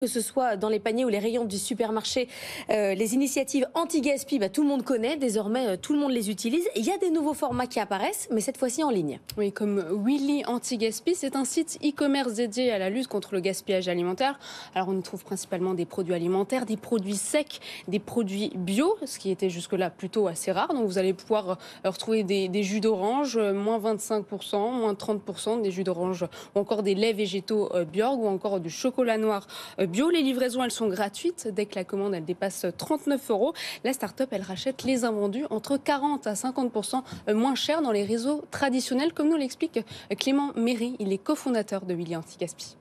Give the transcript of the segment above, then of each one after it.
Que ce soit dans les paniers ou les rayons du supermarché, les initiatives anti-gaspi, tout le monde connaît, désormais tout le monde les utilise. Il y a des nouveaux formats qui apparaissent, mais cette fois-ci en ligne. Oui, comme Willy Anti-Gaspi, c'est un site e-commerce dédié à la lutte contre le gaspillage alimentaire. Alors on y trouve principalement des produits alimentaires, des produits secs, des produits bio, ce qui était jusque-là plutôt assez rare. Donc vous allez pouvoir retrouver des jus d'orange, moins 25%, moins 30%, des jus d'orange, ou encore des laits végétaux Bjorg, ou encore du chocolat noir bio. Les livraisons, elles sont gratuites. Dès que la commande, elle dépasse 39 €, la start-up, elle rachète les invendus entre 40 à 50% moins cher dans les réseaux traditionnels, comme nous l'explique Clément Méry. Il est cofondateur de Willy Anti-Gaspi.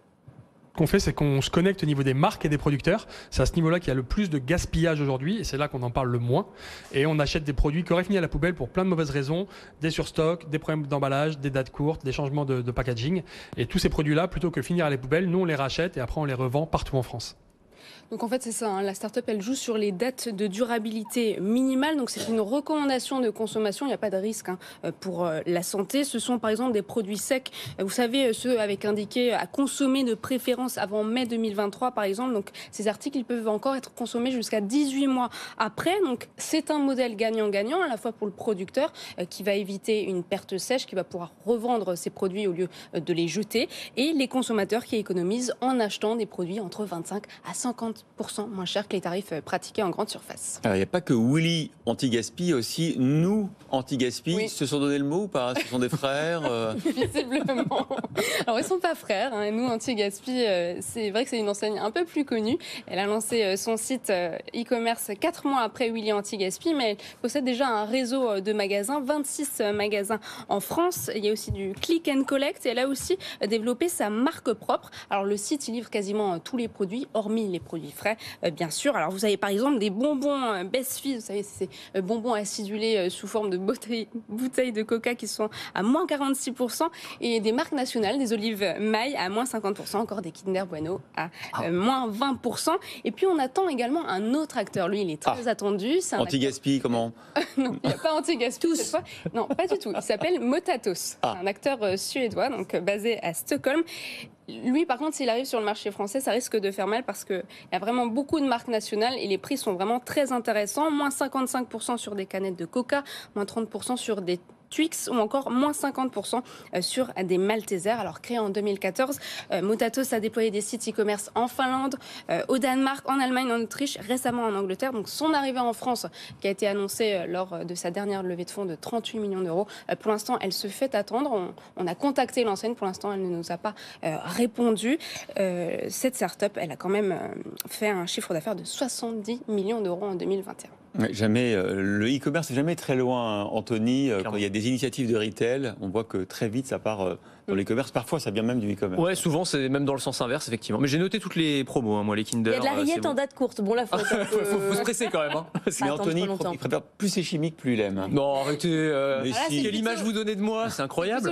Ce qu'on fait, c'est qu'on se connecte au niveau des marques et des producteurs. C'est à ce niveau-là qu'il y a le plus de gaspillage aujourd'hui et c'est là qu'on en parle le moins. Et on achète des produits qui auraient fini à la poubelle pour plein de mauvaises raisons, des surstocks, des problèmes d'emballage, des dates courtes, des changements de packaging. Et tous ces produits-là, plutôt que finir à la poubelle, nous on les rachète et après on les revend partout en France. Donc en fait c'est ça, la start-up elle joue sur les dates de durabilité minimale, donc c'est une recommandation de consommation, il n'y a pas de risque pour la santé. Ce sont par exemple des produits secs, vous savez ceux avec indiqué à consommer de préférence avant mai 2023 par exemple, donc ces articles ils peuvent encore être consommés jusqu'à 18 mois après, donc c'est un modèle gagnant-gagnant à la fois pour le producteur qui va éviter une perte sèche, qui va pouvoir revendre ses produits au lieu de les jeter, et les consommateurs qui économisent en achetant des produits entre 25 à 50% moins cher que les tarifs pratiqués en grande surface. Alors, il n'y a pas que Willy Anti-Gaspi, il y a aussi nous Anti-Gaspi. Oui. Ils se sont donné le mot ou pas? Ce sont des frères Visiblement. Alors, ils ne sont pas frères. Nous, Anti-Gaspi, c'est vrai que c'est une enseigne un peu plus connue. Elle a lancé son site e-commerce 4 mois après Willy Anti-Gaspi, mais elle possède déjà un réseau de magasins, 26 magasins en France. Il y a aussi du click and collect et elle a aussi développé sa marque propre. Alors, le site, il livre quasiment tous les produits, hormis les produits frais, bien sûr. Alors, vous avez par exemple des bonbons Best Fizz, vous savez, c'est ces bonbons acidulés sous forme de bouteilles de coca qui sont à moins 46%, et des marques nationales, des olives Maille à moins 50%, encore des Kinder Bueno à moins 20%. Et puis, on attend également un autre acteur. Lui, il est très attendu. Anti-Gaspi, comment? Non, il n'y a pas Anti-Gaspi cette fois. Non, pas du tout. Il s'appelle Motatos. C'est un acteur suédois, donc basé à Stockholm. Lui, par contre, s'il arrive sur le marché français, ça risque de faire mal parce qu'il y a vraiment beaucoup de marques nationales et les prix sont vraiment très intéressants. Moins 55% sur des canettes de Coca, moins 30% sur des Twix ou encore moins 50% sur des Maltesers. Alors créé en 2014, Motatos a déployé des sites e-commerce en Finlande, au Danemark, en Allemagne, en Autriche, récemment en Angleterre. Donc son arrivée en France, qui a été annoncée lors de sa dernière levée de fonds de 38 millions d'euros, pour l'instant elle se fait attendre. On a contacté l'enseigne, pour l'instant elle ne nous a pas répondu. Cette start-up, elle a quand même fait un chiffre d'affaires de 70 millions d'euros en 2021. Jamais, le e-commerce n'est jamais très loin, Anthony. Quand il y a des initiatives de retail, on voit que très vite ça part dans l'e-commerce. Parfois, ça vient même du e-commerce. Ouais, souvent c'est même dans le sens inverse, effectivement. Mais j'ai noté toutes les promos, moi, les Kinder. Il y a de la rillette en date courte. Bon, là, faut se presser quand même. Mais Anthony, il préfère plus c'est chimique, plus il aime. Non, arrêtez. Mais si. Quelle image vous donnez de moi? C'est incroyable.